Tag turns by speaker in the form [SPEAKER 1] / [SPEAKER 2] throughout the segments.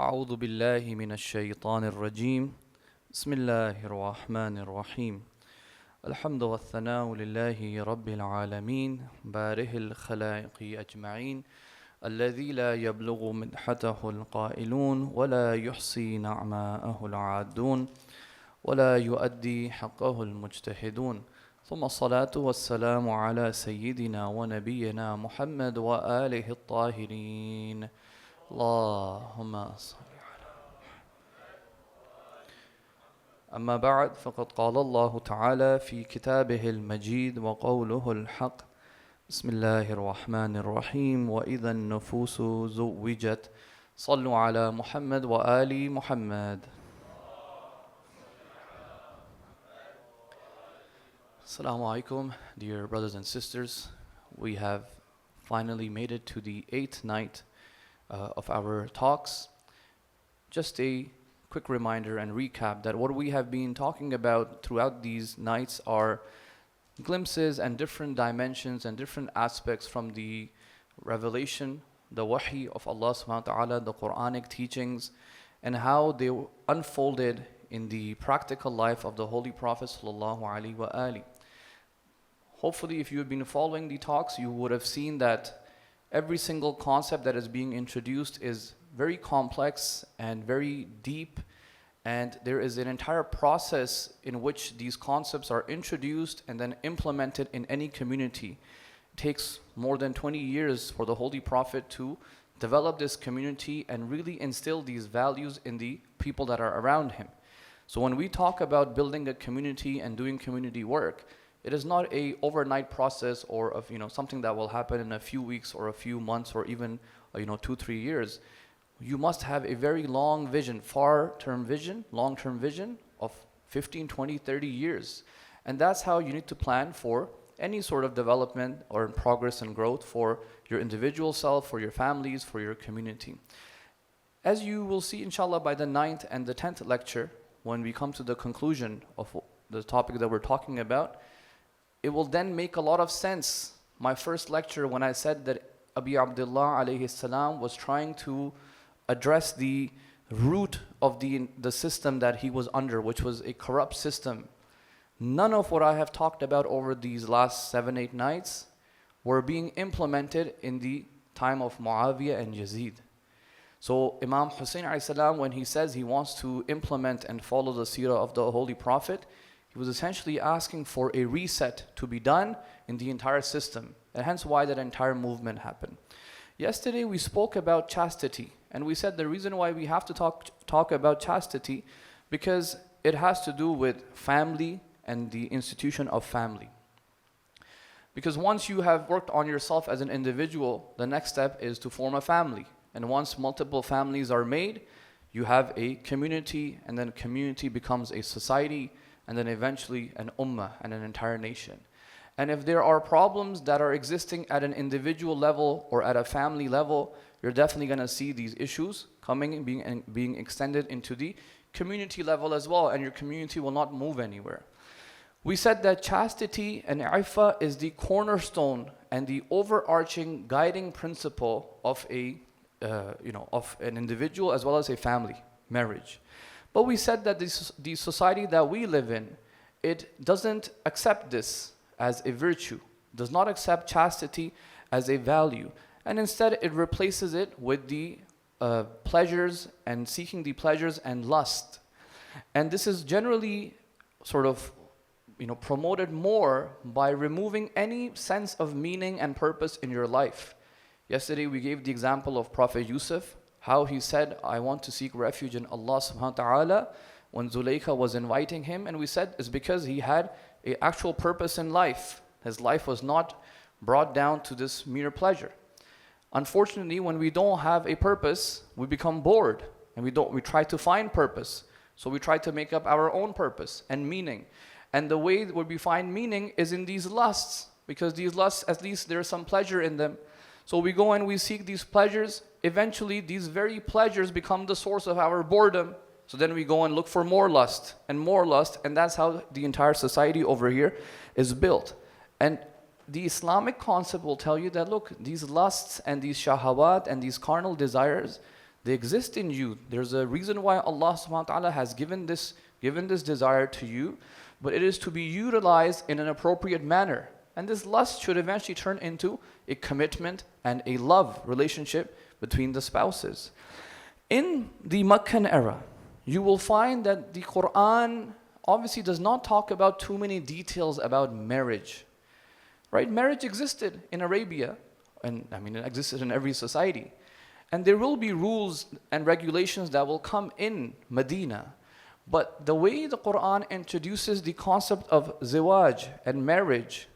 [SPEAKER 1] أعوذ بالله من الشيطان الرجيم بسم الله الرحمن الرحيم الحمد والثناء لله رب العالمين باره الخلائق أجمعين الذي لا يبلغ مدحته القائلون ولا يحصي نعماءه العادون ولا يؤدي حقه المجتهدون ثم الصلاة والسلام على سيدنا ونبينا محمد وآله الطاهرين اللهم صل أما بعد فقد قال الله تعالى في كتابه المجيد وقوله الحق بسم الله الرحمن الرحيم وإذا النفوس زوجت صلوا على محمد وآل محمد. Assalamu alaikum, dear brothers and sisters. We have finally made it to the 8th night of our talks. Just a quick reminder and recap that what we have been talking about throughout these nights are glimpses and different dimensions and different aspects from the revelation, the wahi of Allah subhanahu wa ta'ala, the Quranic teachings, and how they unfolded in the practical life of the Holy Prophet sallallahu alaihi wasallam. Hopefully, if you have been following the talks, you would have seen that every single concept that is being introduced is very complex and very deep, and there is an entire process in which these concepts are introduced and then implemented in any community. It takes more than 20 years for the Holy Prophet to develop this community and really instill these values in the people that are around him. So when we talk about building a community and doing community work, it is not a overnight process or of something that will happen in a few weeks or a few months or even 2-3 years. You must have a very long vision, long-term vision of 15, 20, 30 years. And that's how you need to plan for any sort of development or progress and growth for your individual self, for your families, for your community. As you will see inshallah by the 9th and the 10th lecture, when we come to the conclusion of the topic that we're talking about, it will then make a lot of sense. My first lecture, when I said that Abi Abdullah alayhi salam was trying to address the root of the system that he was under, which was a corrupt system. None of what I have talked about over these last 7-8 nights were being implemented in the time of Muawiyah and Yazid. So Imam Hussein alayhi salam, when he says he wants to implement and follow the seerah of the Holy Prophet, he was essentially asking for a reset to be done in the entire system, and hence why that entire movement happened. Yesterday we spoke about chastity, and we said the reason why we have to talk about chastity because it has to do with family and the institution of family. Because once you have worked on yourself as an individual, the next step is to form a family. And once multiple families are made, you have a community, and then community becomes a society, and then eventually an ummah and an entire nation. And if there are problems that are existing at an individual level or at a family level, you're definitely going to see these issues coming and being extended into the community level as well, and your community will not move anywhere. We said that chastity and iffah is the cornerstone and the overarching guiding principle of of an individual as well as a family, marriage. But we said that the society that we live in, it doesn't accept this as a virtue, does not accept chastity as a value, and instead it replaces it with the pleasures and seeking the pleasures and lust. And this is generally sort of promoted more by removing any sense of meaning and purpose in your life. Yesterday we gave the example of Prophet Yusuf, how he said, I want to seek refuge in Allah subhanahu wa ta'ala when Zulaykha was inviting him, and we said it's because he had an actual purpose in life. His life was not brought down to this mere pleasure. Unfortunately, when we don't have a purpose, we become bored, and we try to find purpose. So we try to make up our own purpose and meaning. And the way where we find meaning is in these lusts, because these lusts, at least there's some pleasure in them. So we go and we seek these pleasures. Eventually, these very pleasures become the source of our boredom. So then we go and look for more lust, and that's how the entire society over here is built. And the Islamic concept will tell you that, look, these lusts and these shahawat and these carnal desires, They exist in you. There's a reason why Allah subhanahu wa ta'ala has given this desire to you, but it is to be utilized in an appropriate manner. And this lust should eventually turn into a commitment and a love relationship between the spouses. In the Meccan era, you will find that the Quran obviously does not talk about too many details about marriage. Right? Marriage existed in Arabia, and I mean it existed in every society. And there will be rules and regulations that will come in Medina. But the way the Quran introduces the concept of ziwaj and marriage,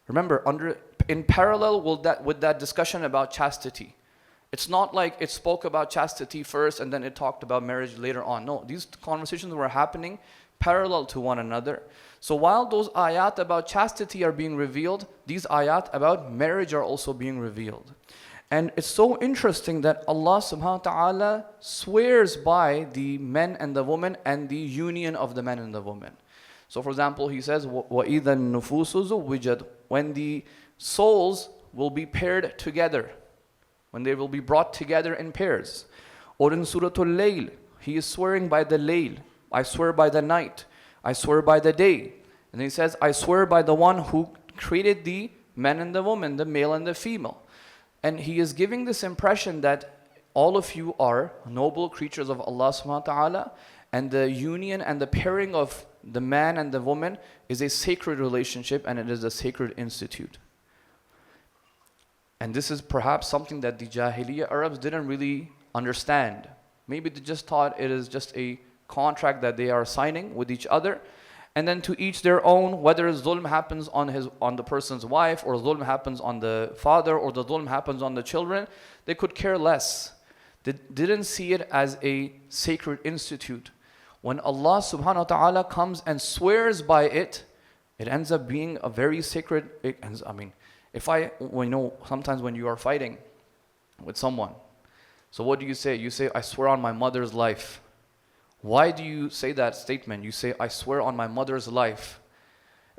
[SPEAKER 1] remember, in parallel with that discussion about chastity. It's not like it spoke about chastity first and then it talked about marriage later on. No, these conversations were happening parallel to one another. So while those ayat about chastity are being revealed, these ayat about marriage are also being revealed. And it's so interesting that Allah subhanahu wa ta'ala swears by the men and the woman and the union of the men and the woman. So for example, He says, وَإِذَا النُّفُوسُ زُوِّجَتْ, when the souls will be paired together, when they will be brought together in pairs. Or in Surah Al-Layl, He is swearing by the Layl, I swear by the night, I swear by the day. And He says, I swear by the one who created the men and the woman, the male and the female. And He is giving this impression that all of you are noble creatures of Allah subhanahu wa ta'ala, and the union and the pairing of the man and the woman is a sacred relationship, and it is a sacred institute. And this is perhaps something that the jahiliyya Arabs didn't really understand. Maybe they just thought it is just a contract that they are signing with each other, and then to each their own, whether zulm happens on the person's wife, or zulm happens on the father, or the zulm happens on the children, they could care less. They didn't see it as a sacred institute. When Allah subhanahu wa ta'ala comes and swears by it, it ends up being a very sacred, sometimes when you are fighting with someone, so what do you say? You say, I swear on my mother's life. Why do you say that statement? You say, I swear on my mother's life.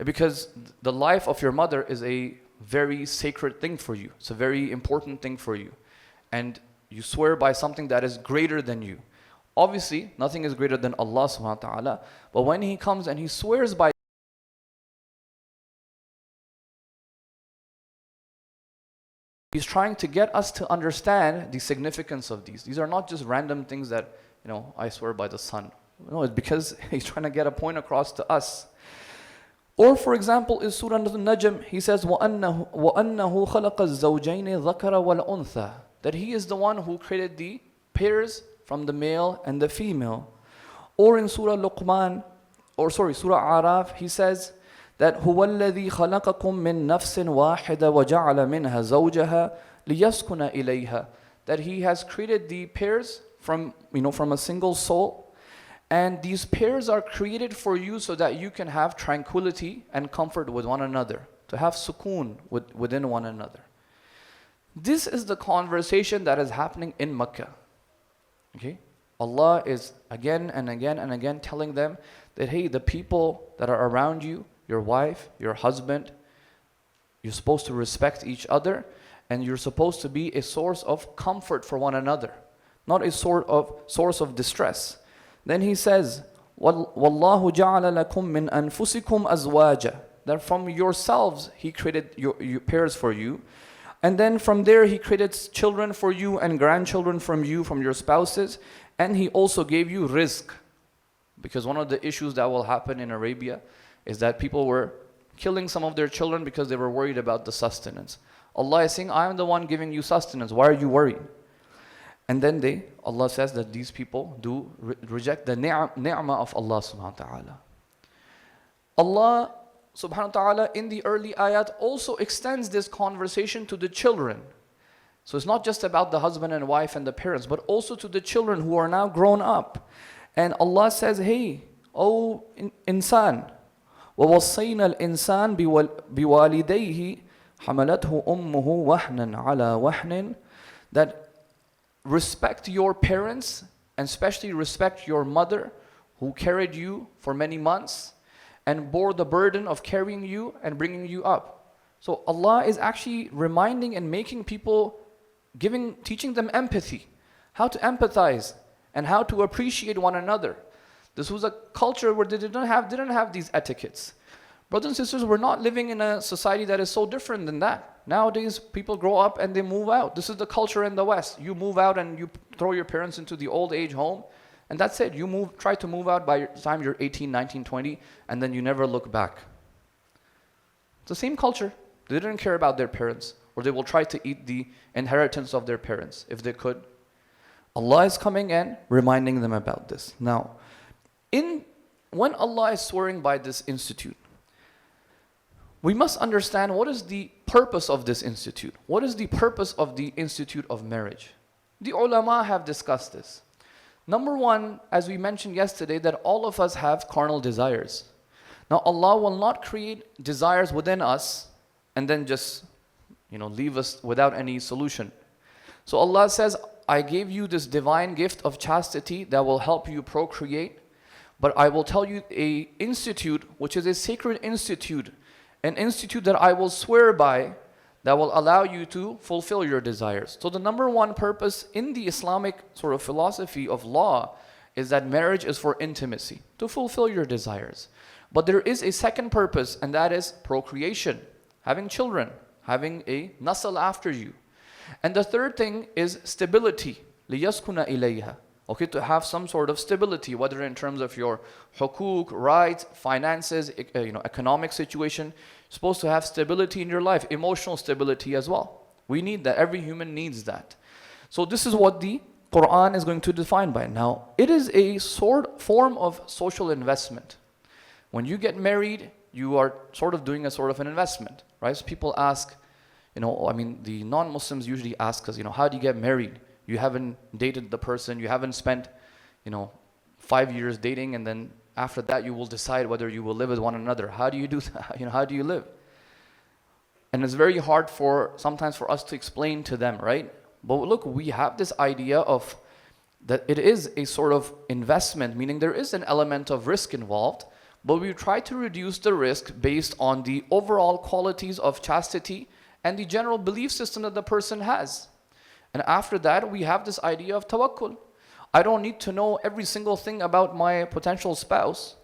[SPEAKER 1] Because the life of your mother is a very sacred thing for you. It's a very important thing for you. And you swear by something that is greater than you. Obviously, nothing is greater than Allah subhanahu wa ta'ala. But when He comes and He swears by, He's trying to get us to understand the significance of these. These are not just random things that, I swear by the sun. No, it's because He's trying to get a point across to us. Or for example, in Surah Al-Najm, He says, وَأَنَّهُ خَلَقَ الزَّوْجَيْنِ الذَّكَرَ وَالْأُنثَى, that He is the one who created the pairs from the male and the female. Or in Surah Surah Araf, He says that هُوَ الَّذِي خَلَقَكُم مِّن نَفْسٍ وَاحِدَةٍ وَجَعَلَ مِنْهَا زَوْجَهَا لِيَسْكُنَ إِلَيْهَا, that He has created the pairs from a single soul, and these pairs are created for you so that you can have tranquility and comfort with one another, to have sukoon within one another. This is the conversation that is happening in Mecca. Okay? Allah is again and again and again telling them that, hey, the people that are around you, your wife, your husband, you're supposed to respect each other, and you're supposed to be a source of comfort for one another, not a source of distress. Then He says, وَاللَّهُ جَعَلَ لَكُم مِّنْ أَنفُسِكُمْ أَزْوَاجًا, that from yourselves He created your pairs for you. And then from there He created children for you and grandchildren from you, from your spouses. And He also gave you rizq. Because one of the issues that will happen in Arabia is that people were killing some of their children because they were worried about the sustenance. Allah is saying, I am the one giving you sustenance. Why are you worried? And then Allah says that these people do reject the ni'mah of Allah subhanahu wa ta'ala. Allah subhanahu wa ta'ala in the early ayat also extends this conversation to the children. So it's not just about the husband and wife and the parents, but also to the children who are now grown up. And Allah says, hey, O insan, وَوَصَّيْنَا الْإِنسَانِ بِوَالِدَيْهِ حَمَلَتْهُ أُمُّهُ وَحْنًا عَلَى وَحْنٍ, that respect your parents, and especially respect your mother who carried you for many months and bore the burden of carrying you and bringing you up. So Allah is actually reminding and making people, teaching them empathy. how to empathize, and how to appreciate one another. This was a culture where they didn't have these etiquettes. Brothers and sisters, we're not living in a society that is so different than that. Nowadays, people grow up and they move out. This is the culture in the West. You move out and you throw your parents into the old age home, and that's it. You try to move out by the time you're 18, 19, 20, and then you never look back. It's the same culture. They didn't care about their parents, or they will try to eat the inheritance of their parents if they could. Allah is coming in, reminding them about this. Now, when Allah is swearing by this institute, we must understand what is the purpose of this institute. What is the purpose of the institute of marriage? The ulama have discussed this. Number one, as we mentioned yesterday, that all of us have carnal desires. Now Allah will not create desires within us and then just leave us without any solution. So Allah says, I gave you this divine gift of chastity that will help you procreate, but I will tell you a institute which is a sacred institute, an institute that I will swear by, that will allow you to fulfill your desires. So the number one purpose in the Islamic sort of philosophy of law is that marriage is for intimacy, to fulfill your desires. But there is a second purpose, and that is procreation, having children, having a nasl after you. And the third thing is stability, لِيَسْكُنَ إِلَيْهَا. Okay, to have some sort of stability, whether in terms of your hukuk, rights, finances, economic situation. You're supposed to have stability in your life, emotional stability as well. We need that. Every human needs that. So this is what the Quran is going to define by. Now, it is a form of social investment. When you get married, you are sort of doing a sort of an investment, right? So people ask, the non-Muslims usually ask us, how do you get married? You haven't dated the person, you haven't spent, 5 years dating, and then after that you will decide whether you will live with one another. How do you do that? How do you live? And it's very hard sometimes for us to explain to them, right? But look, we have this idea of that it is a sort of investment, meaning there is an element of risk involved, but we try to reduce the risk based on the overall qualities of chastity and the general belief system that the person has. And after that, we have this idea of tawakkul. I don't need to know every single thing about my potential spouse.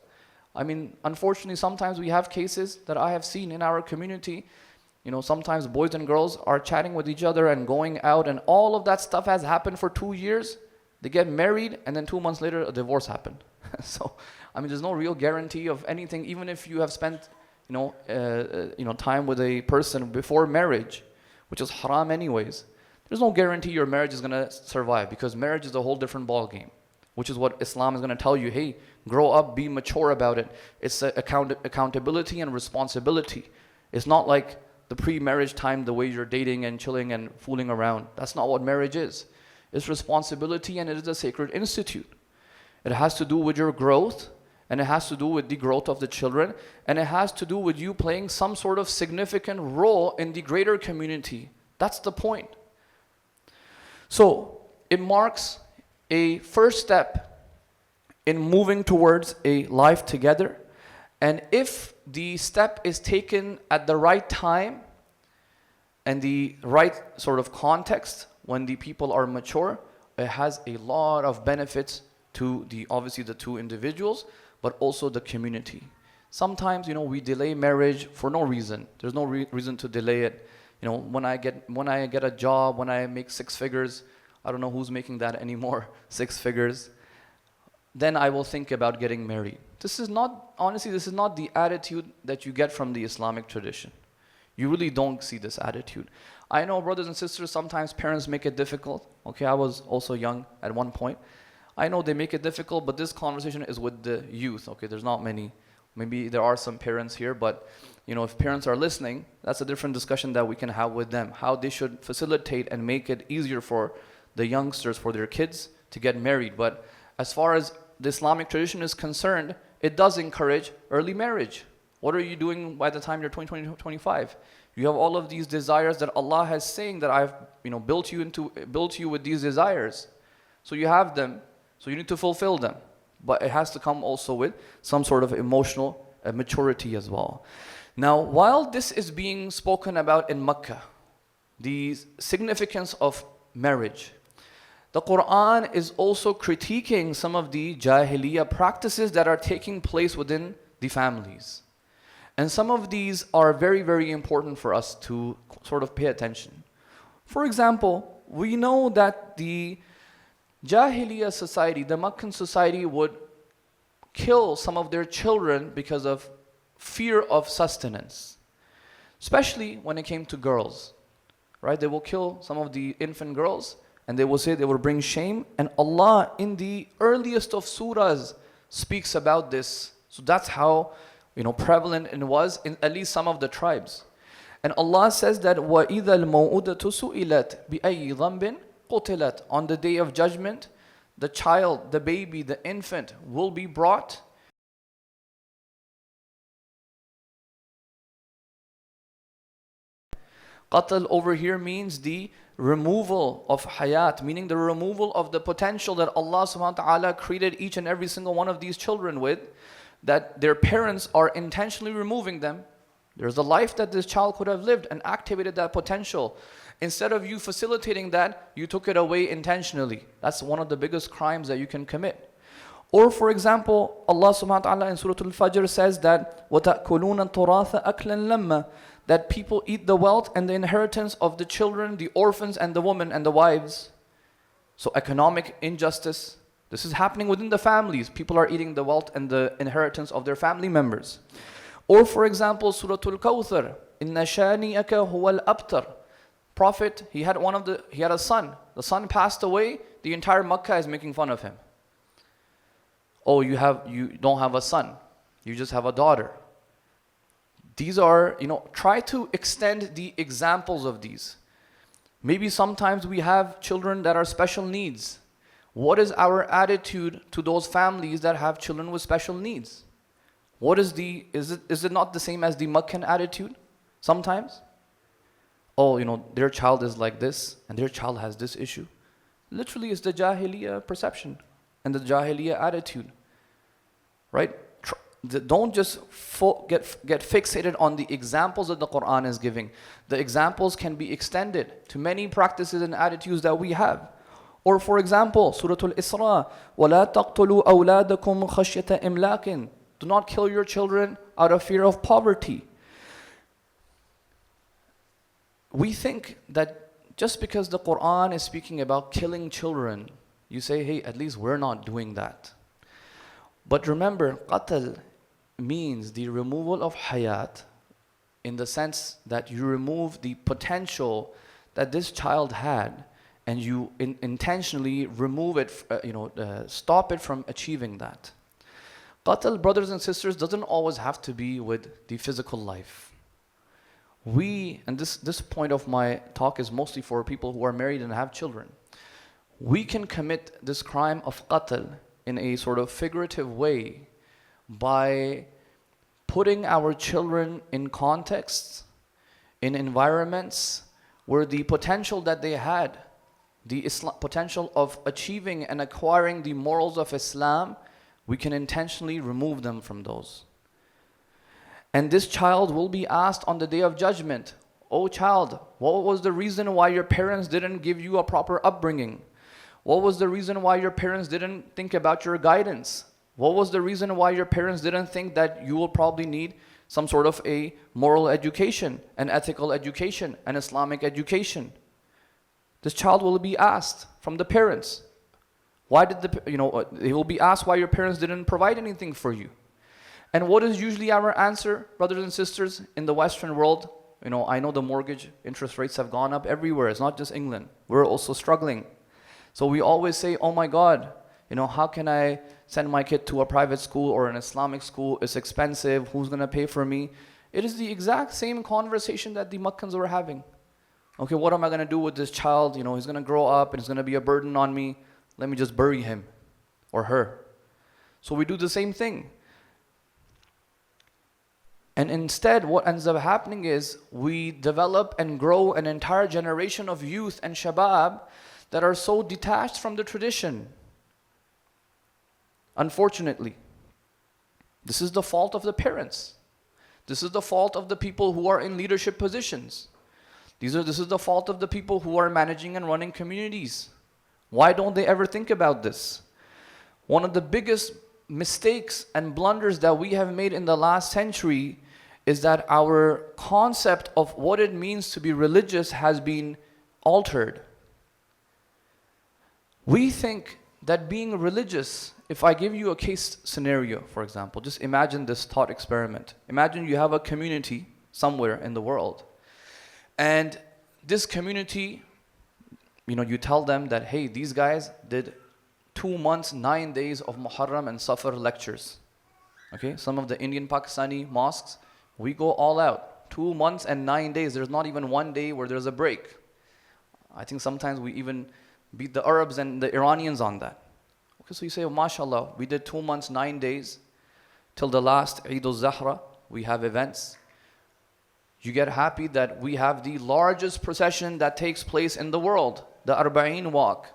[SPEAKER 1] Unfortunately, sometimes we have cases that I have seen in our community. Sometimes boys and girls are chatting with each other and going out, and all of that stuff has happened for 2 years. They get married, and then 2 months later, a divorce happened. So, there's no real guarantee of anything, even if you have spent, time with a person before marriage, which is haram anyways. There's no guarantee your marriage is going to survive, because marriage is a whole different ball game, which is what Islam is going to tell you. Hey, grow up, be mature about it. It's accountability and responsibility. It's not like the pre-marriage time, the way you're dating and chilling and fooling around. That's not what marriage is. It's responsibility, and it is a sacred institute. It has to do with your growth, and it has to do with the growth of the children, and it has to do with you playing some sort of significant role in the greater community. That's the point. So it marks a first step in moving towards a life together. And if the step is taken at the right time and the right sort of context, when the people are mature, it has a lot of benefits to obviously the two individuals, but also the community. Sometimes, we delay marriage for no reason. There's no reason to delay it. When I get a job, when I make 6 figures, I don't know who's making that anymore, 6 figures, then I will think about getting married. This is not the attitude that you get from the Islamic tradition. You really don't see this attitude. I know, brothers and sisters, sometimes parents make it difficult. Okay, I was also young at one point. I know they make it difficult, but this conversation is with the youth. Okay, there's not many. Maybe there are some parents here, but if parents are listening, that's a different discussion that we can have with them. How they should facilitate and make it easier for the youngsters, for their kids to get married. But as far as the Islamic tradition is concerned, it does encourage early marriage. What are you doing by the time you're 20, 25? You have all of these desires that Allah has saying that I've built you with these desires. So you have them, so you need to fulfill them. But it has to come also with some sort of emotional maturity as well. Now, while this is being spoken about in Mecca, the significance of marriage, the Quran is also critiquing some of the jahiliyya practices that are taking place within the families. And some of these are very, very important for us to sort of pay attention. For example, we know that the jahiliyya society, the Meccan society, would kill some of their children because of fear of sustenance, especially when it came to girls, right? They will kill some of the infant girls, and they will say they will bring shame. And Allah, in the earliest of surahs, speaks about this. So that's how prevalent it was in at least some of the tribes. And Allah says that وَإِذَا الْمَوْءُودَةُ سُئِلَتْ بِأَيِّ ذَنْبٍ قُتِلَتْ. On the day of judgment, the child, the baby, the infant will be brought. Qatl over here means the removal of hayat, meaning the removal of the potential that Allah subhanahu wa ta'ala created each and every single one of these children with, that their parents are intentionally removing them. There's a life that this child could have lived and activated that potential. Instead of you facilitating that, you took it away intentionally. That's one of the biggest crimes that you can commit. Or for example, Allah subhanahu wa ta'ala in Surah Al-Fajr says that وَتَأْكُلُونَ التُّرَاثَ أَكْلًا لَمَّا, that people eat the wealth and the inheritance of the children, the orphans and the women and the wives. So economic injustice, this is happening within the families. People are eating the wealth and the inheritance of their family members. Or for example, Surah Al-Kawthar, إِنَّ شَانِئَكَ هُوَ الْأَبْتَرُ. Prophet, he had a son. The son passed away, the entire Makkah is making fun of him. Oh, you don't have a son, you just have a daughter. These are, try to extend the examples of these. Maybe sometimes we have children that are special needs. What is our attitude to those families that have children with special needs? Is it not the same as the Meccan attitude sometimes? Oh, their child is like this and their child has this issue. Literally, it's the jahiliyya perception and the jahiliyya attitude, right? Don't just get fixated on the examples that the Quran is giving. The examples can be extended to many practices and attitudes that we have. Or for example, Surah Al-Isra, وَلَا تَقْتُلُوا أَوْلَادَكُمْ خَشْيَةَ إِمْلَاقٍ. Do not kill your children out of fear of poverty. We think that just because the Quran is speaking about killing children, you say, hey, at least we're not doing that. But remember, qatl means the removal of hayat, in the sense that you remove the potential that this child had, and you intentionally remove it, stop it from achieving that. Qatl, brothers and sisters, doesn't always have to be with the physical life. And this point of my talk is mostly for people who are married and have children. We can commit this crime of qatl in a sort of figurative way by putting our children in contexts, in environments where the potential that they had, the potential of achieving and acquiring the morals of Islam, we can intentionally remove them from those. And this child will be asked on the day of judgment, oh child, what was the reason why your parents didn't give you a proper upbringing? What was the reason why your parents didn't think about your guidance? What was the reason why your parents didn't think that you will probably need some sort of a moral education, an ethical education, an Islamic education? This child will be asked from the parents. He will be asked why your parents didn't provide anything for you. And what is usually our answer, brothers and sisters, in the Western world? I know the mortgage interest rates have gone up everywhere. It's not just England. We're also struggling. So we always say, oh my God, how can I send my kid to a private school or an Islamic school? It's expensive. Who's going to pay for me? It is the exact same conversation that the Meccans were having. Okay, what am I going to do with this child? He's going to grow up and it's going to be a burden on me. Let me just bury him or her. So we do the same thing. And instead, what ends up happening is we develop and grow an entire generation of youth and shabab that are so detached from the tradition. Unfortunately, this is the fault of the parents. This is the fault of the people who are in leadership positions. This is the fault of the people who are managing and running communities. Why don't they ever think about this? One of the biggest mistakes and blunders that we have made in the last century is that our concept of what it means to be religious has been altered. We think that being religious, if I give you a case scenario, for example, just imagine this thought experiment. Imagine you have a community somewhere in the world, and this community, you tell them that, hey, these guys did 2 months, 9 days of Muharram and Safar lectures. Okay, some of the Indian Pakistani mosques, we go all out. 2 months and 9 days. There's not even one day where there's a break. I think sometimes we even beat the Arabs and the Iranians on that. Okay, so you say, oh, mashallah, we did 2 months, 9 days, till the last Eid al-Zahra, we have events. You get happy that we have the largest procession that takes place in the world, the Arba'een walk.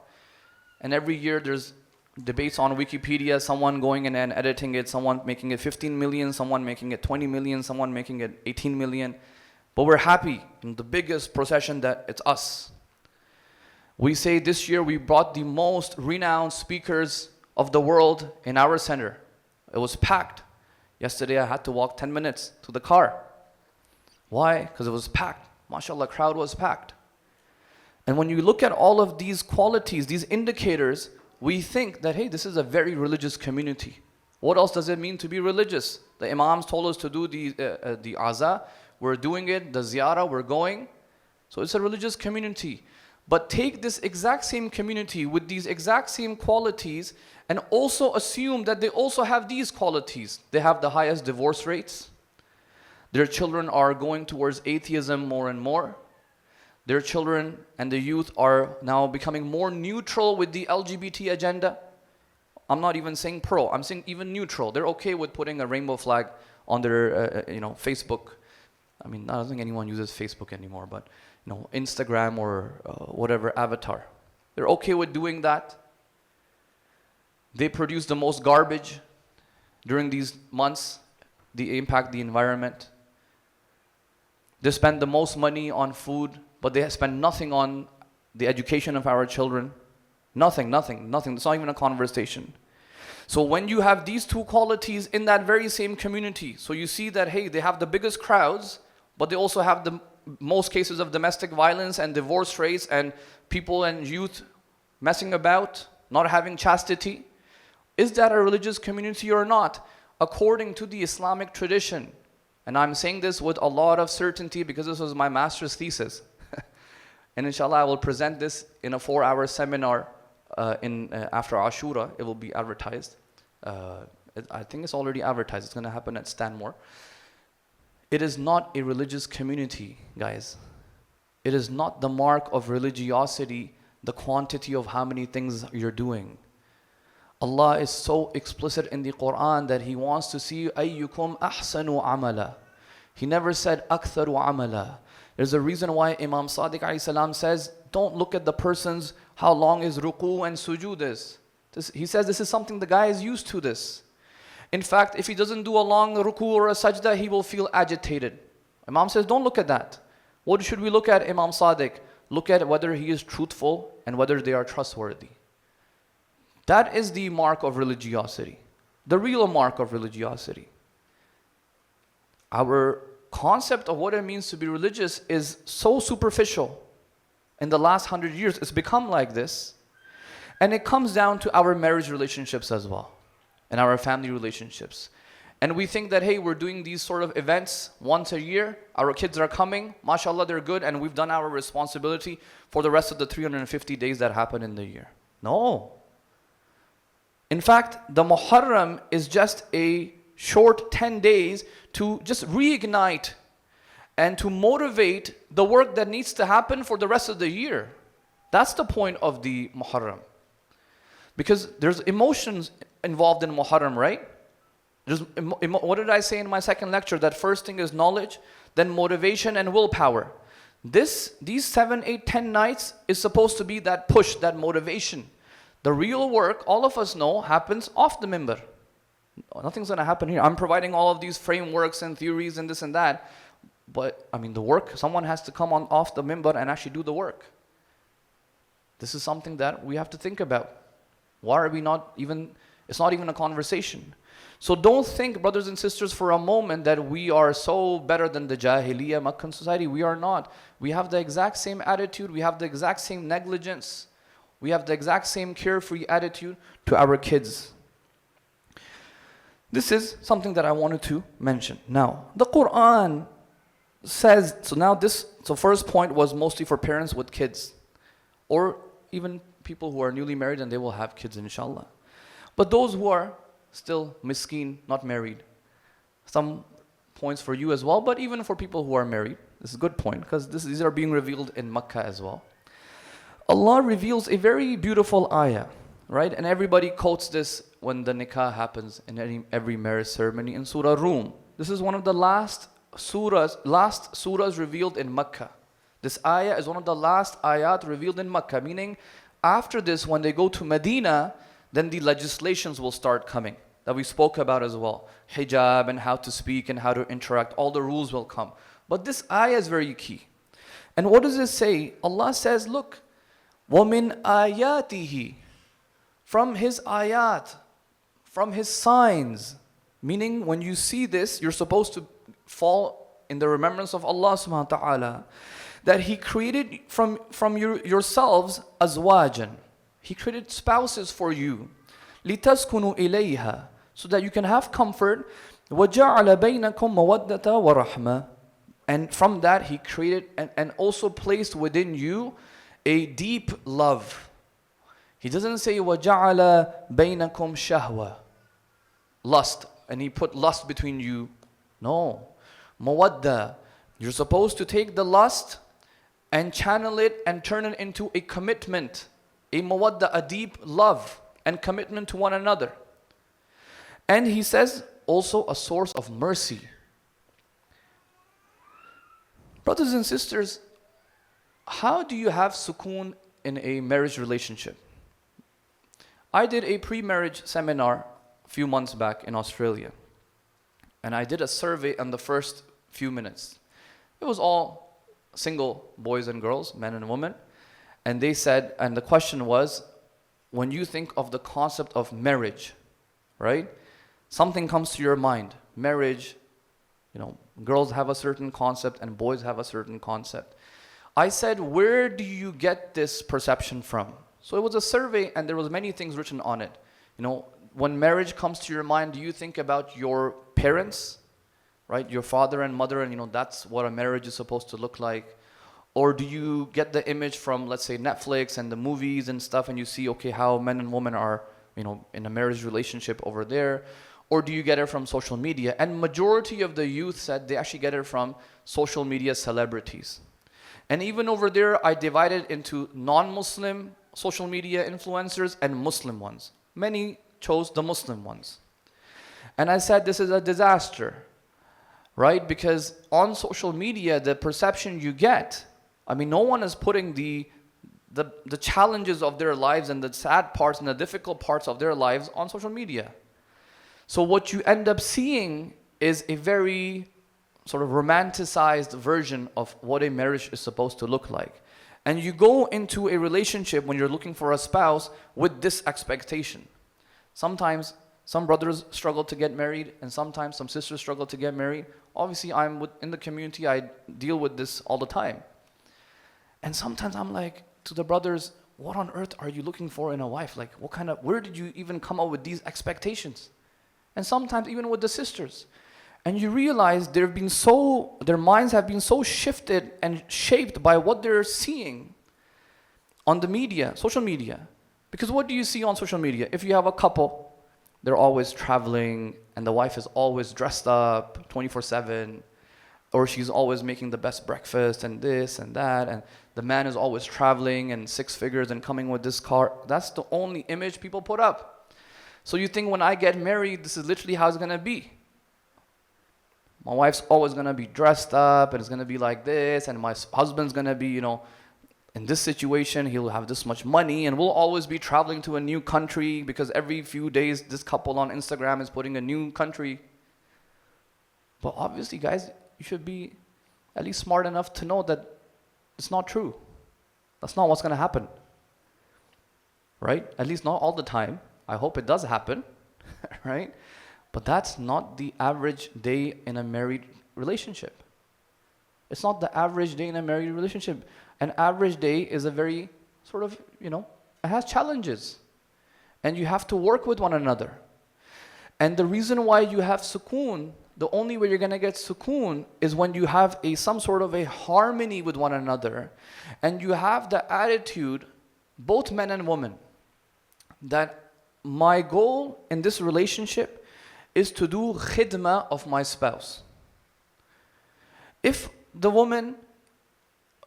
[SPEAKER 1] And every year there's debates on Wikipedia, someone going in and editing it, someone making it 15 million, someone making it 20 million, someone making it 18 million. But we're happy in the biggest procession that it's us. We say this year we brought the most renowned speakers of the world in our center. It was packed. Yesterday I had to walk 10 minutes to the car. Why? Because it was packed. MashaAllah, crowd was packed. And when you look at all of these qualities, these indicators, we think that, hey, this is a very religious community. What else does it mean to be religious? The Imams told us to do the aza. We're doing it. The ziyarah, we're going. So it's a religious community. But take this exact same community with these exact same qualities and also assume that they also have these qualities. They have the highest divorce rates. Their children are going towards atheism more and more. Their children and the youth are now becoming more neutral with the LGBT agenda. I'm not even saying pro, I'm saying even neutral. They're okay with putting a rainbow flag on their Facebook. I mean, I don't think anyone uses Facebook anymore, but Instagram or whatever avatar. They're okay with doing that. They produce the most garbage during these months. They impact the environment. They spend the most money on food, but they spend nothing on the education of our children. Nothing. It's not even a conversation. So when you have these two qualities in that very same community, so you see that, hey, they have the biggest crowds, but they also have the most cases of domestic violence and divorce rates and people and youth messing about, not having chastity. Is that a religious community or not? According to the Islamic tradition, and I'm saying this with a lot of certainty because this was my master's thesis. And inshallah, I will present this in a 4-hour seminar after Ashura. It will be advertised. I think it's already advertised. It's going to happen at Stanmore. It is not a religious community, guys. It is not the mark of religiosity, the quantity of how many things you're doing. Allah is so explicit in the Quran that He wants to see أَيُّكُمْ أَحْسَنُ عَمَلًا. He never said أَكْثَرُ عَمَلًا. There's a reason why Imam Sadiq ﷺ says, don't look at the person's how long his ruku and sujood is. He says this is something the guy is used to this. In fact, if he doesn't do a long ruku or a sajda, he will feel agitated. Imam says, don't look at that. What should we look at, Imam Sadiq? Look at whether he is truthful and whether they are trustworthy. That is the mark of religiosity. The real mark of religiosity. Our concept of what it means to be religious is so superficial. In the last 100 years, it's become like this. And it comes down to our marriage relationships as well, and our family relationships. And we think that, hey, we're doing these sort of events once a year. Our kids are coming. MashaAllah, they're good. And we've done our responsibility for the rest of the 350 days that happen in the year. No. In fact, the Muharram is just a short 10 days to just reignite and to motivate the work that needs to happen for the rest of the year. That's the point of the Muharram. Because there's emotions involved in Muharram, right? What did I say in my second lecture? That first thing is knowledge, then motivation and willpower. These 7, 8, 10 nights is supposed to be that push, that motivation. The real work, all of us know, happens off the minbar. Nothing's going to happen here. I'm providing all of these frameworks and theories and this and that. But, the work, someone has to come on off the minbar and actually do the work. This is something that we have to think about. Why are we not even, it's not even a conversation. So don't think, brothers and sisters, for a moment that we are so better than the jahiliyya Meccan society. We are not. We have the exact same attitude. We have the exact same negligence. We have the exact same carefree attitude to our kids. This is something that I wanted to mention. Now, the Quran says, so first point was mostly for parents with kids, or even people who are newly married and they will have kids, inshallah. But those who are still miskeen, not married, some points for you as well, but even for people who are married, this is a good point, because these are being revealed in Mecca as well. Allah reveals a very beautiful ayah, right? And everybody quotes this when the nikah happens in every marriage ceremony in Surah Rum. This is one of the last surahs revealed in Mecca. This ayah is one of the last ayat revealed in Mecca, meaning after this, when they go to Medina, then the legislations will start coming that we spoke about as well. Hijab and how to speak and how to interact, all the rules will come. But this ayah is very key. And what does it say? Allah says, look, وَمِنْ آيَاتِهِ, from His ayat, from His signs. Meaning when you see this, you're supposed to fall in the remembrance of Allah subhanahu wa ta'ala, that He created from yourselves azwajan. He created spouses for you. لِتَسْكُنُوا إِلَيْهَا, so that you can have comfort. وَجَعَلَ بَيْنَكُمْ مَوَدَّةً وَرَحْمَةً, and from that He created and also placed within you a deep love. He doesn't say وَجَعَلَ بَيْنَكُمْ شَهْوَةً, lust, and He put lust between you. No. Mawadda. You're supposed to take the lust and channel it and turn it into a commitment. A mawadda, a deep love and commitment to one another. And He says also a source of mercy. Brothers and sisters, how do you have sukoon in a marriage relationship? I did a pre-marriage seminar a few months back in Australia. And I did a survey in the first few minutes. It was all single boys and girls, men and women. And they said, and the question was, when you think of the concept of marriage, right? Something comes to your mind. Marriage, girls have a certain concept and boys have a certain concept. I said, where do you get this perception from? So it was a survey and there was many things written on it. When marriage comes to your mind, do you think about your parents, right? Your father and mother, and that's what a marriage is supposed to look like. Or do you get the image from, let's say, Netflix and the movies and stuff, and you see, okay, how men and women are, in a marriage relationship over there? Or do you get it from social media? And majority of the youth said they actually get it from social media celebrities. And even over there, I divided into non-Muslim social media influencers and Muslim ones. Many chose the Muslim ones. And I said this is a disaster, right? Because on social media, the perception you get, no one is putting the challenges of their lives and the sad parts and the difficult parts of their lives on social media. So what you end up seeing is a very sort of romanticized version of what a marriage is supposed to look like. And you go into a relationship when you're looking for a spouse with this expectation. Sometimes some brothers struggle to get married, and sometimes some sisters struggle to get married. Obviously, in the community, I deal with this all the time. And sometimes I'm like, to the brothers, what on earth are you looking for in a wife? Like, where did you even come up with these expectations? And sometimes even with the sisters. And you realize their minds have been so shifted and shaped by what they're seeing on the media, social media. Because what do you see on social media? If you have a couple, they're always traveling and the wife is always dressed up 24/7, or she's always making the best breakfast and this and that, and the man is always traveling and 6 figures and coming with this car. That's the only image people put up. So you think when I get married, this is literally how it's going to be. My wife's always going to be dressed up and it's going to be like this, and my husband's going to be, in this situation, he'll have this much money, and we'll always be traveling to a new country because every few days this couple on Instagram is putting a new country. But obviously, guys, you should be at least smart enough to know that it's not true. That's not what's going to happen. right? At least not all the time. I hope it does happen, right? But that's not the average day in a married relationship. It's not the average day in a married relationship. An average day is a very sort of, it has challenges. And you have to work with one another. And the reason why you have sukoon, the only way you're going to get sukoon is when you have some sort of a harmony with one another. And you have the attitude, both men and women, that my goal in this relationship is to do khidmah of my spouse. If the woman,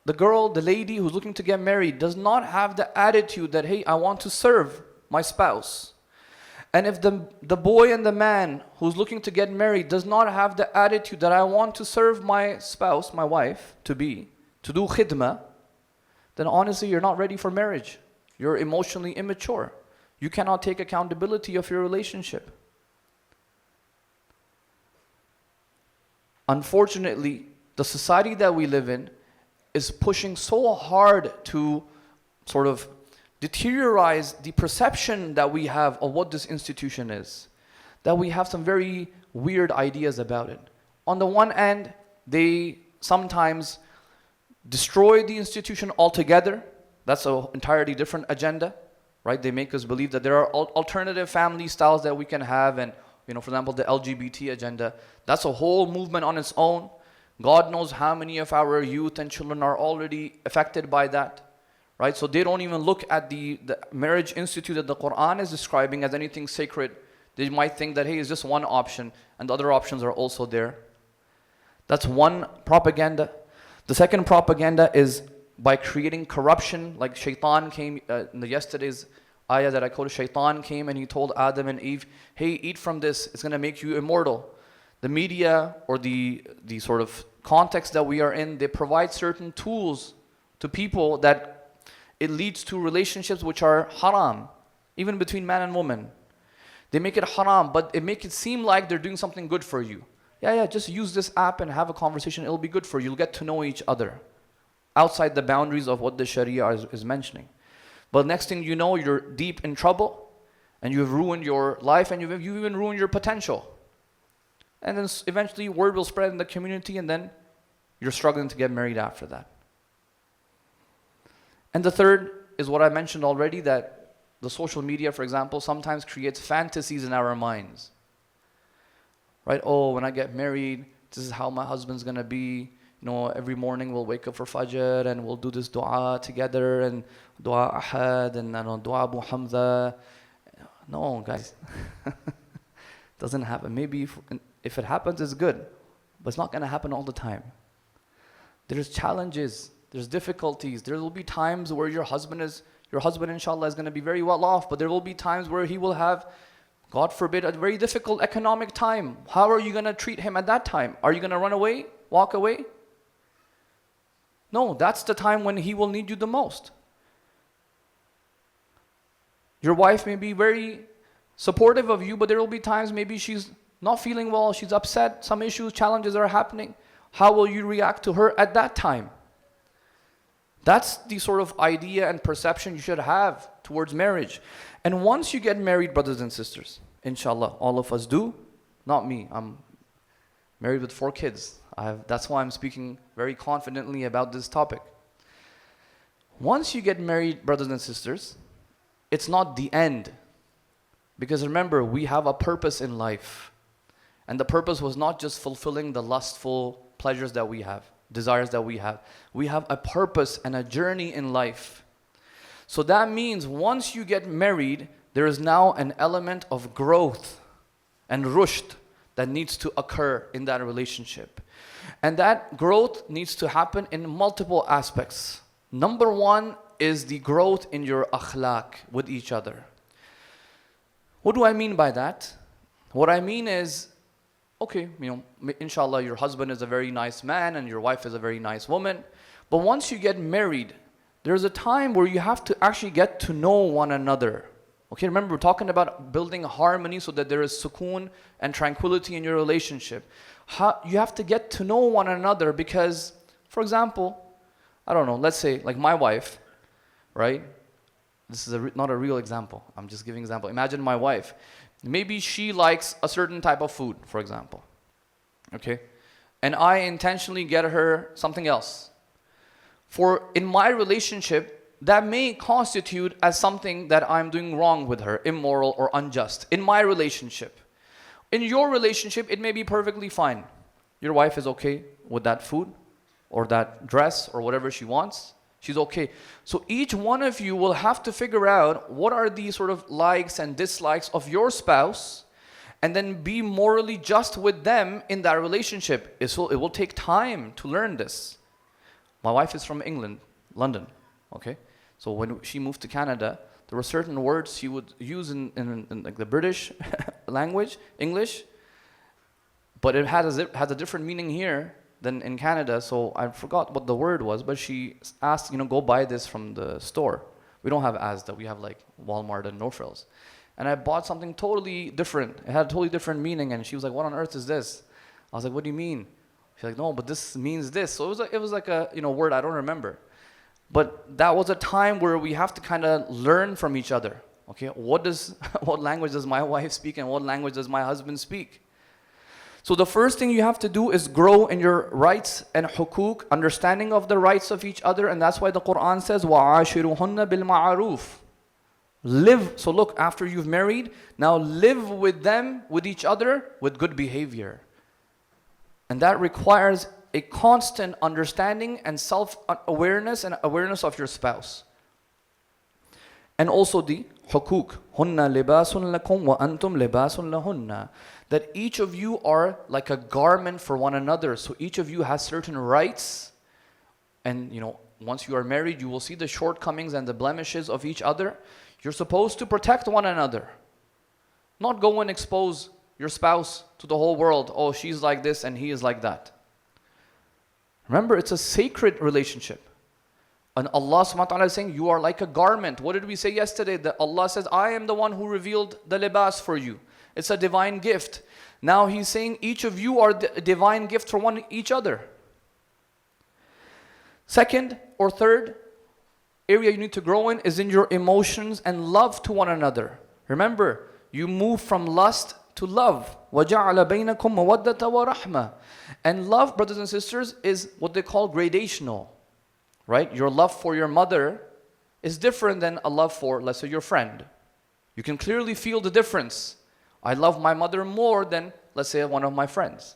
[SPEAKER 1] the girl, the lady who's looking to get married does not have the attitude that, hey, I want to serve my spouse. And if the boy and the man who's looking to get married does not have the attitude that I want to serve my spouse, my wife, to do khidmah, then honestly you're not ready for marriage. You're emotionally immature. You cannot take accountability of your relationship. Unfortunately, the society that we live in is pushing so hard to sort of deteriorize the perception that we have of what this institution is, that we have some very weird ideas about it. On the one hand, they sometimes destroy the institution altogether. That's an entirely different agenda, right? They make us believe that there are alternative family styles that we can have, and for example, the LGBT agenda. That's a whole movement on its own. God knows how many of our youth and children are already affected by that. Right? So they don't even look at the marriage institute that the Quran is describing as anything sacred. They might think that, hey, it's just one option and the other options are also there. That's one propaganda. The second propaganda is by creating corruption, like Shaitan came in yesterday's ayah that I quoted. Shaitan came and he told Adam and Eve, hey, eat from this, it's going to make you immortal. The media or the sort of context that we are in, they provide certain tools to people that it leads to relationships which are haram, even between man and woman. They make it haram, but it makes it seem like they're doing something good for you. Yeah, just use this app and have a conversation, it'll be good for you. You'll get to know each other outside the boundaries of what the Sharia is mentioning. But next thing you know, you're deep in trouble and you've ruined your life and you've even ruined your potential. And then eventually word will spread in the community and then you're struggling to get married after that. And the third is what I mentioned already, that the social media, for example, sometimes creates fantasies in our minds. Right? Oh, when I get married, this is how my husband's going to be. Every morning we'll wake up for Fajr and we'll do this dua together, and dua Ahad and dua Abu Hamza. No, guys. Doesn't happen. Maybe if it happens, it's good. But it's not going to happen all the time. There's challenges. There's difficulties. There will be times where your husband inshallah is going to be very well off, but there will be times where he will have, God forbid, a very difficult economic time. How are you going to treat him at that time? Are you going to run away? Walk away? No, that's the time when he will need you the most. Your wife may be very supportive of you, but there will be times maybe she's not feeling well, she's upset, some issues, challenges are happening. How will you react to her at that time? That's the sort of idea and perception you should have towards marriage. And once you get married, brothers and sisters, inshallah, all of us do. Not me. I'm married with 4 kids. That's why I'm speaking very confidently about this topic. Once you get married, brothers and sisters, it's not the end. Because remember, we have a purpose in life. And the purpose was not just fulfilling the lustful pleasures that we have, desires that we have. We have a purpose and a journey in life. So that means once you get married, there is now an element of growth and rushd that needs to occur in that relationship. And that growth needs to happen in multiple aspects. Number 1 is the growth in your akhlaq with each other. What do I mean by that? What I mean is, okay, inshallah, your husband is a very nice man and your wife is a very nice woman. But once you get married, there's a time where you have to actually get to know one another. Okay, remember, we're talking about building harmony so that there is sukoon and tranquility in your relationship. You have to get to know one another because, for example, I don't know, let's say like my wife, right? This is not a real example. I'm just giving an example. Imagine my wife. Maybe she likes a certain type of food, for example. Okay? And I intentionally get her something else. In my relationship, that may constitute as something that I'm doing wrong with her, immoral or unjust. In my relationship. In your relationship, it may be perfectly fine. Your wife is okay with that food or that dress or whatever she wants. She's okay. So each one of you will have to figure out what are the sort of likes and dislikes of your spouse, and then be morally just with them in that relationship. It will take time to learn this. My wife is from England, London, okay? So when she moved to Canada, there were certain words she would use in like the British language, English, but it has a different meaning here than in Canada, so I forgot what the word was, but she asked, go buy this from the store. We don't have Asda, we have like Walmart and No Frills. And I bought something totally different. It had a totally different meaning, and she was like, what on earth is this? I was like, what do you mean? She's like, no, but this means this. So it was like a word I don't remember. But that was a time where we have to kind of learn from each other. Okay, what language does my wife speak and what language does my husband speak? So the first thing you have to do is grow in your rights and hukuk, understanding of the rights of each other, and that's why the Quran says, وَعَاشِرُهُنَّ بِالْمَعَرُوفِ. Live, so look, after you've married, now live with them, with each other, with good behavior. And that requires a constant understanding and self-awareness and awareness of your spouse. And also the hukuk, hunna libasun lakum wa antum libasun lahunna. That each of you are like a garment for one another. So each of you has certain rights. And once you are married, you will see the shortcomings and the blemishes of each other. You're supposed to protect one another. Not go and expose your spouse to the whole world. Oh, she's like this and he is like that. Remember, it's a sacred relationship. And Allah subhanahu wa ta'ala is saying, you are like a garment. What did we say yesterday? That Allah says, I am the one who revealed the libas for you. It's a divine gift. Now He's saying, each of you are the divine gift for each other. Second or third area you need to grow in is in your emotions and love to one another. Remember, you move from lust to love. وَجَعَلَ بَيْنَكُمْ مَوَدَّةَ وَرَحْمَةً. And love, brothers and sisters, is what they call gradational. Right? Your love for your mother is different than a love for, let's say, your friend. You can clearly feel the difference. I love my mother more than, let's say, one of my friends.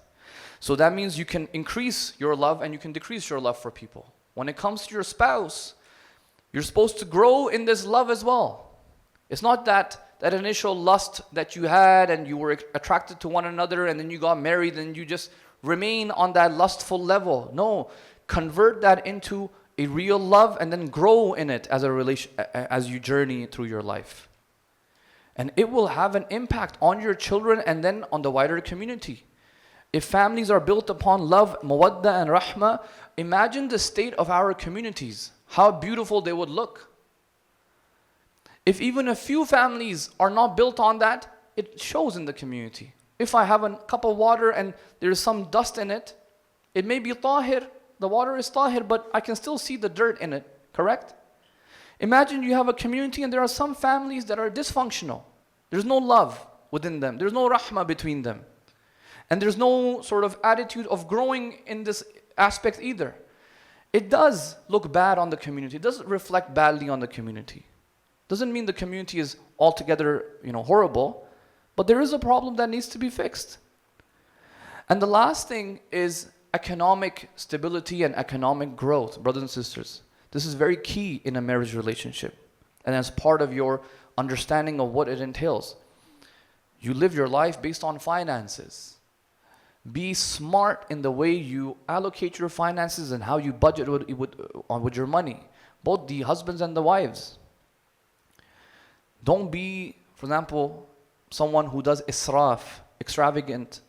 [SPEAKER 1] So that means you can increase your love and you can decrease your love for people. When it comes to your spouse, you're supposed to grow in this love as well. It's not that initial lust that you had and you were attracted to one another and then you got married and you just remain on that lustful level. No, convert that into a real love and then grow in it as you journey through your life. And it will have an impact on your children and then on the wider community. If families are built upon love, mawadda and rahmah, imagine the state of our communities, how beautiful they would look. If even a few families are not built on that, it shows in the community. If I have a cup of water and there's some dust in it, it may be tahir, the water is tahir, but I can still see the dirt in it, correct? Imagine you have a community and there are some families that are dysfunctional. There's no love within them. There's no rahmah between them. And there's no sort of attitude of growing in this aspect either. It does look bad on the community. It does reflect badly on the community. Doesn't mean the community is altogether, horrible, but there is a problem that needs to be fixed. And the last thing is economic stability and economic growth, brothers and sisters. This is very key in a marriage relationship and as part of your understanding of what it entails. You live your life based on finances. Be smart in the way you allocate your finances and how you budget with your money, both the husbands and the wives. Don't be, for example, someone who does israf, extravagant.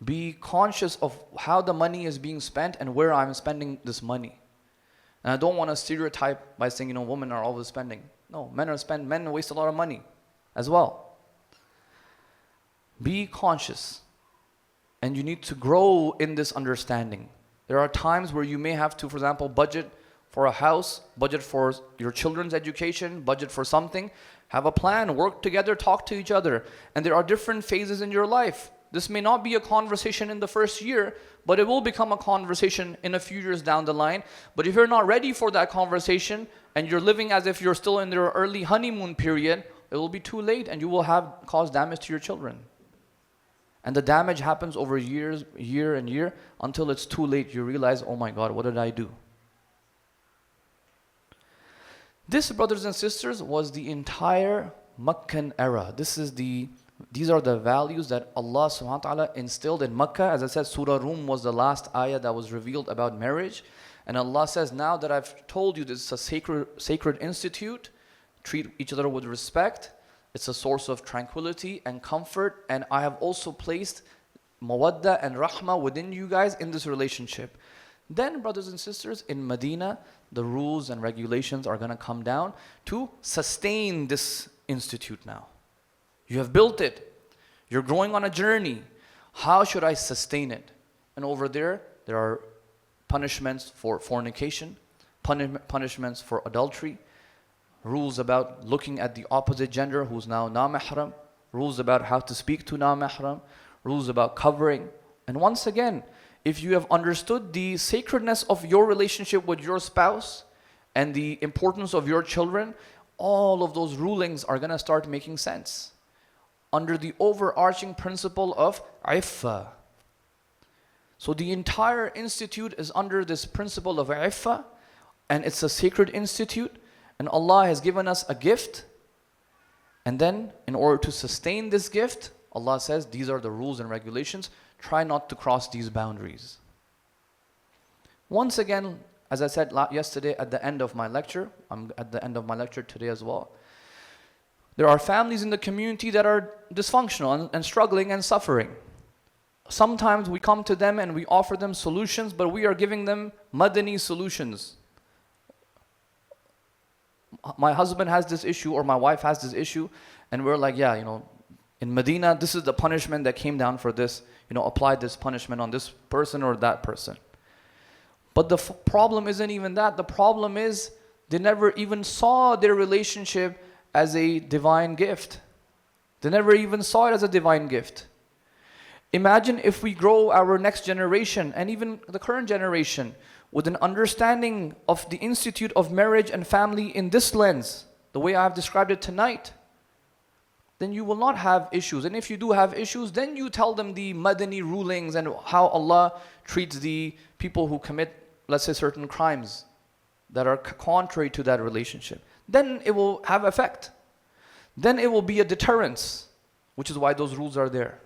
[SPEAKER 1] Be conscious of how the money is being spent and where I'm spending this money. And I don't want to stereotype by saying, women are always spending. No, men waste a lot of money as well. Be conscious. And you need to grow in this understanding. There are times where you may have to, for example, budget for a house, budget for your children's education, budget for something. Have a plan, work together, talk to each other. And there are different phases in your life. This may not be a conversation in the first year, but it will become a conversation in a few years down the line. But if you're not ready for that conversation and you're living as if you're still in your early honeymoon period, it will be too late and you will have caused damage to your children. And the damage happens over years, year and year, until it's too late. You realize, oh my God, what did I do? This, brothers and sisters, was the entire Meccan era. These are the values that Allah subhanahu wa ta'ala instilled in Mecca. As I said, Surah Rum was the last ayah that was revealed about marriage. And Allah says, now that I've told you this is a sacred institute, treat each other with respect. It's a source of tranquility and comfort. And I have also placed mawadda and rahmah within you guys in this relationship. Then, brothers and sisters, in Medina, the rules and regulations are going to come down to sustain this institute now. You have built it. You're growing on a journey. How should I sustain it? And over there are punishments for fornication, punishments for adultery, rules about looking at the opposite gender who's now na-mahram, rules about how to speak to na-mahram, rules about covering. And once again, if you have understood the sacredness of your relationship with your spouse and the importance of your children, all of those rulings are going to start making sense under the overarching principle of iffa. So the entire institute is under this principle of iffa, and it's a sacred institute, and Allah has given us a gift. And then in order to sustain this gift, Allah says these are the rules and regulations. Try not to cross these boundaries. Once again, as I said yesterday at the end of my lecture, I'm at the end of my lecture today as well. There are families in the community that are dysfunctional and struggling and suffering. Sometimes we come to them and we offer them solutions, but we are giving them madani solutions. My husband has this issue or my wife has this issue, and we're like, yeah, in Medina, this is the punishment that came down for this. Apply this punishment on this person or that person. But the problem isn't even that. The problem is they never even saw their relationship as a divine gift. They never even saw it as a divine gift. Imagine if we grow our next generation and even the current generation with an understanding of the institute of marriage and family in this lens, the way I've described it tonight, then you will not have issues. And if you do have issues, then you tell them the Madani rulings and how Allah treats the people who commit, let's say, certain crimes that are contrary to that relationship. Then it will have effect. Then it will be a deterrence, which is why those rules are there.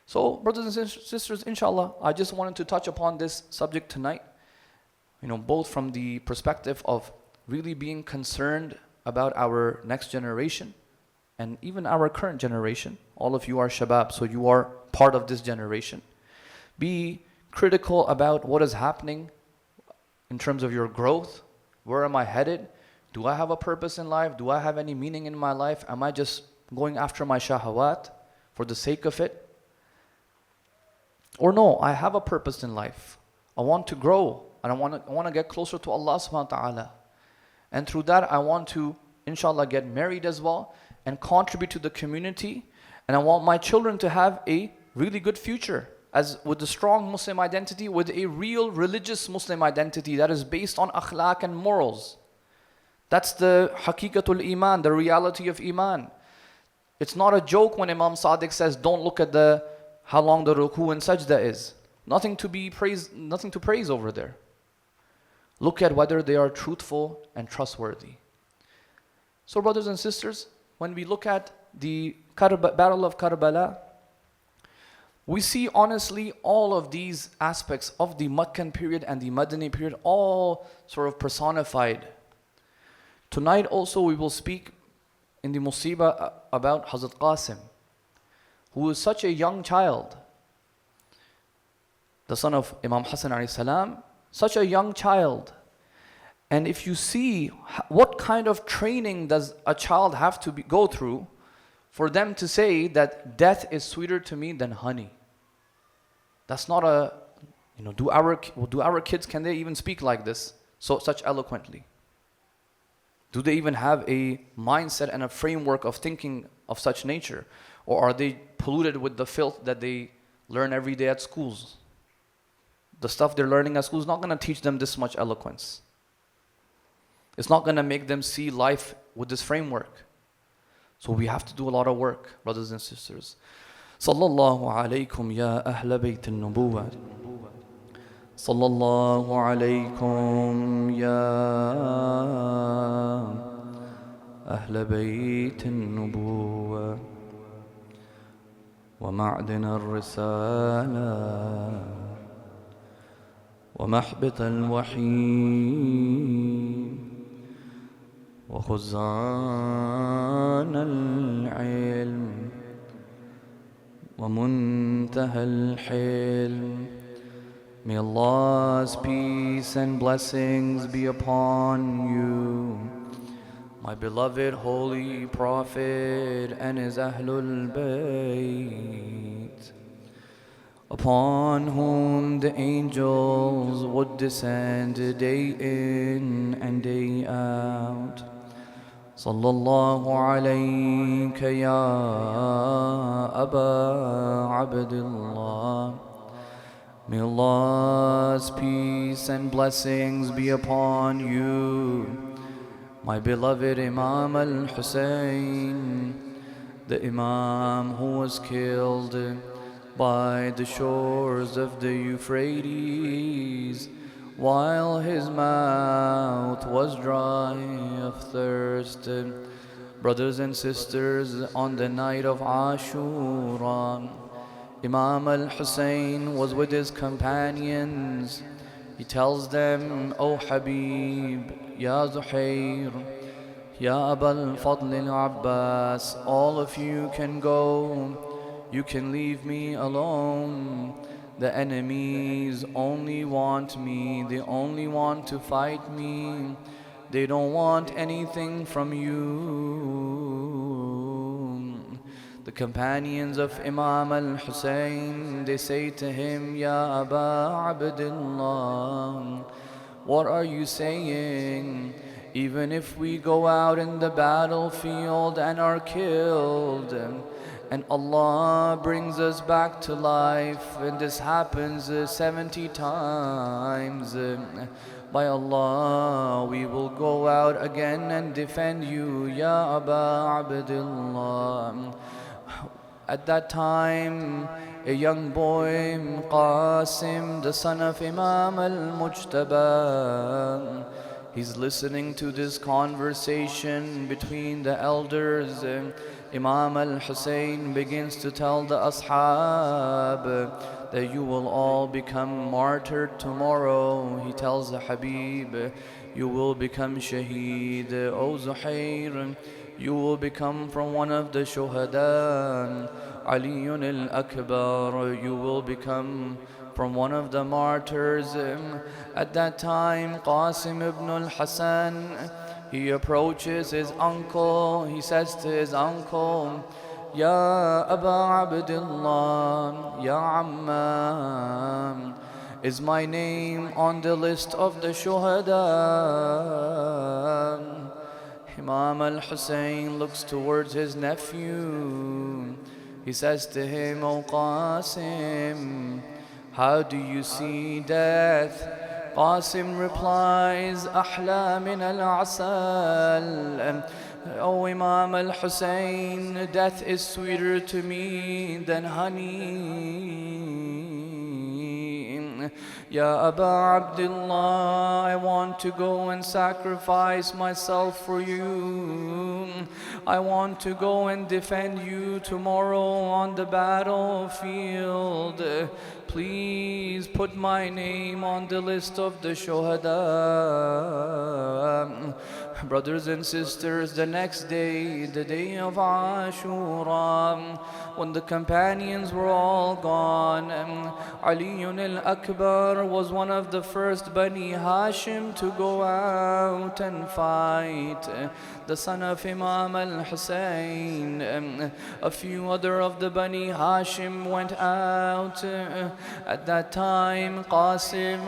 [SPEAKER 1] So, brothers and sisters, inshallah, I just wanted to touch upon this subject tonight, both from the perspective of really being concerned about our next generation and even our current generation. All of you are Shabab, so you are part of this generation. Be critical about what is happening in terms of your growth. Where am I headed? Do I have a purpose in life? Do I have any meaning in my life? Am I just going after my shahawat for the sake of it? Or no, I have a purpose in life. I want to grow and I want to get closer to Allah subhanahu wa ta'ala. And through that, I want to, inshallah, get married as well and contribute to the community. And I want my children to have a really good future, as with a strong Muslim identity, with a real religious Muslim identity that is based on akhlaq and morals. That's the haqiqatul iman, the reality of iman. It's not a joke when Imam Sadiq says, don't look at how long the ruku and sajda is. Nothing to praise over there. Look at whether they are truthful and trustworthy. So, brothers and sisters, when we look at the Battle of Karbala, we see honestly all of these aspects of the Meccan period and the Madani period all sort of personified. Tonight also we will speak in the Musibah about Hazrat Qasim, who is such a young child, the son of Imam Hassan alayhi salam, such a young child. And if you see what kind of training does a child have to go through for them to say that death is sweeter to me than honey. That's not a You know, do our kids, can they even speak like this, such eloquently? Do they even have a mindset and a framework of thinking of such nature? Or are they polluted with the filth that they learn every day at schools? The stuff they're learning at school is not going to teach them this much eloquence. It's not going to make them see life with this framework. So we have to do a lot of work, brothers and sisters. Sallallahu alaykum ya ahla bayt al-nubuwwah. Sallallahu alaykum ya ahla bayt al-nubuwwah. ومعدن الرسالة ومحبط الوحي وخزان العلم ومنتهى الحلم. May Allah's peace and blessings be upon you, my beloved Holy Prophet and his Ahlul Bayt, upon whom the angels would descend day in and day out. Sallallahu alayka ya Aba Abdullah. May Allah's peace and blessings be upon you, my beloved Imam Al-Hussein, the Imam who was killed by the shores of the Euphrates while his mouth was dry of thirst. Brothers and sisters, on the night of Ashura, Imam Al-Hussein was with his companions. He tells them, O Habib, Ya Zuhair, Ya Abul Fadl al-Abbas, all of you can go. You can leave me alone. The enemies only want me. They only want to fight me. They don't want anything from you. The companions of Imam Al-Hussein, they say to him, Ya Aba Abdullah, what are you saying? Even if we go out in the battlefield and are killed, and Allah brings us back to life, and this happens 70 times, by Allah, we will go out again and defend you, Ya Aba Abdullah. At that time, a young boy, Qasim, the son of Imam Al-Mujtaba, he's listening to this conversation between the elders. Imam Al-Hussein begins to tell the Ashab that you will all become martyred tomorrow. He tells the Habib, you will become Shaheed. O Zuhair, you will become from one of the Shuhada. Aliyun al-Akbar, you will become from one of the martyrs. At that time, Qasim ibn al-Hasan, he approaches his uncle. He says to his uncle, Ya Aba Abdullah, Ya Amma, is my name on the list of the Shuhada? Imam Al-Hussein looks towards his nephew. He says to him, O Qasim, how do you see death? Qasim replies, Ahla min al-asal. O Imam Al-Hussein, death is sweeter to me than honey. Ya Aba Abdullah, I want to go and sacrifice myself for you. I want to go and defend you tomorrow on the battlefield. Please put my name on the list of the Shuhada. Brothers and sisters, the next day, the day of Ashura, when the companions were all gone, Ali al-Akbar was one of the first Bani Hashim to go out and fight. The son of Imam al-Hussein. A few other of the Bani Hashim went out. At that time, Qasim,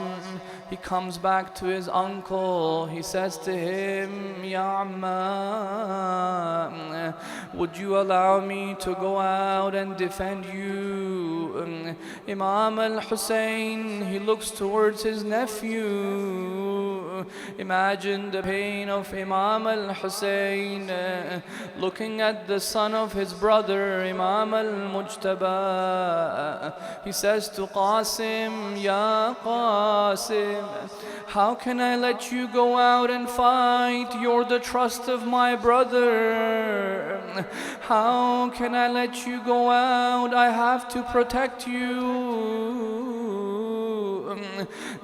[SPEAKER 1] he comes back to his uncle. He says to him, Ya Amma, would you allow me to go out and defend you? Imam al-Hussein, he looks towards his nephew. Imagine the pain of Imam al-Hussein looking at the son of his brother, Imam al-Mujtaba. He says to Qasim, Ya Qasim, how can I let you go out and fight? You're the trust of my brother. How can I let you go out? I have to protect you.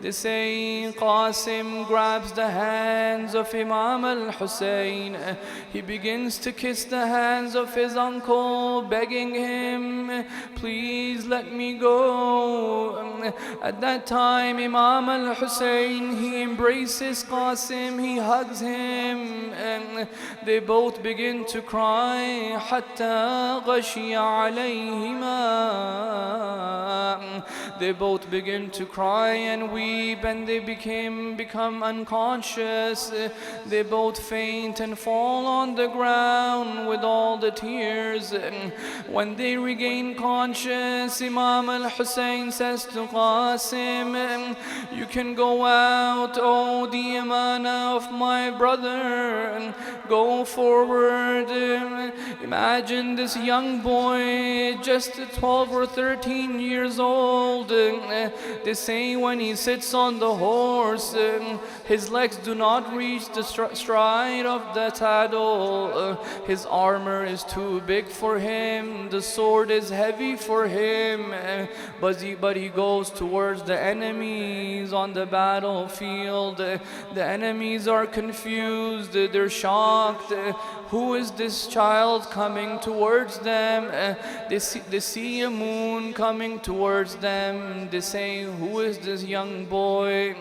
[SPEAKER 1] They say Qasim grabs the hands of Imam al-Hussein. He begins to kiss the hands of his uncle, begging him, please let me go. At that time, Imam al-Hussein, he embraces Qasim, he hugs him, and they both begin to cry, حَتَّى غَشِيَ عَلَيْهِمَا. They both begin to cry and weep, and they become unconscious. They both faint and fall on the ground with all the tears. When they regain conscious, Imam al-Hussein says to Qasim, you can go out, oh the amana of my brother, go forward. Imagine this young boy, just 12 or 13 years old. They say when he sits on the horse, his legs do not reach the stride of the saddle. His armor is too big for him, the sword is heavy for him, but he goes towards the enemies on the battlefield. The enemies are confused, they're shocked. Who is this child coming towards them? They see a moon coming towards them. They say, who is this young boy?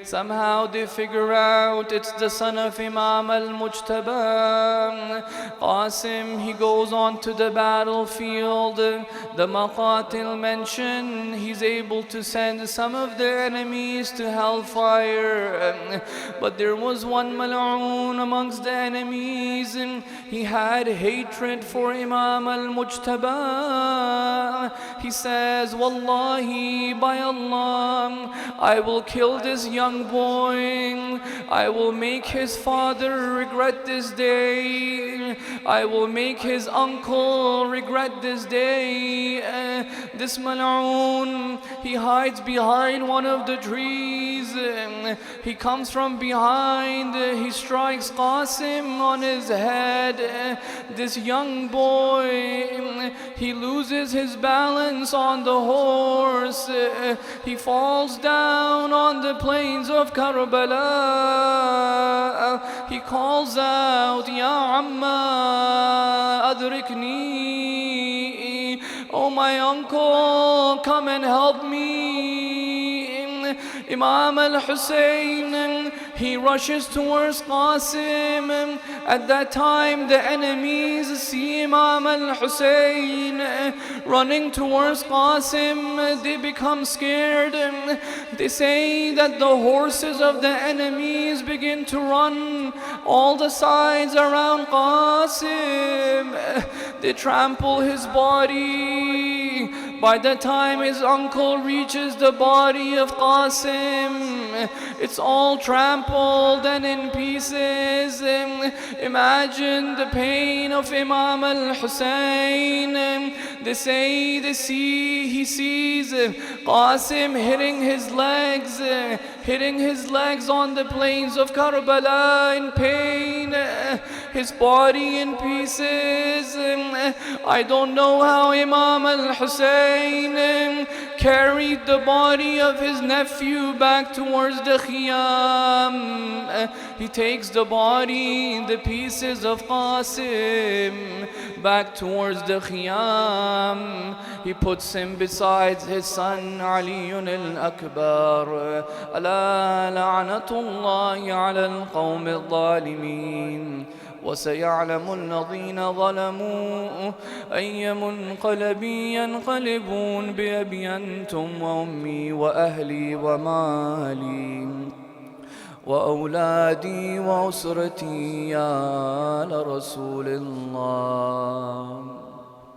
[SPEAKER 1] Somehow they figure out it's the son of Imam al-Mujtaba. Qasim, he goes on to the battlefield. The Maqatil mention he's able to send some of the enemies to hellfire. But there was one mal'oon amongst the enemies. He had hatred for Imam al-Mujtaba. He says, Wallahi, by Allah, I will kill this young boy. I will make his father regret this day. I will make his uncle regret this day. This mal'oon, he hides behind one of the trees. He comes from behind. He strikes Qasim on his head. This young boy, he loses his balance on the horse. He falls down on the plains of Karbala. He calls out, Ya Amma, adrikni. Oh my uncle, come and help me. Imam al-Hussein, he rushes towards Qasim. At that time, the enemies see Imam al-Hussein running towards Qasim. They become scared. They say that the horses of the enemies begin to run all the sides around Qasim. They trample his body. By the time his uncle reaches the body of Qasim, it's all trampled and in pieces. Imagine the pain of Imam al-Hussein. They say he sees Qasim hitting his legs on the plains of Karbala in pain. his body in pieces. I don't know how Imam Al-Hussein carried the body of his nephew back towards the Khiyam. He takes the body, the pieces of Qasim, back towards the Khiyam. He puts him beside his son Ali al-Akbar. Ala la'natullahi ala al-qawmi al-zalimin. وسيعلم الذين ظلموا أي منقلب ينقلبون بأبي أنتم وأمي وأهلي ومالي وأولادي وأسرتي يا لرسول الله.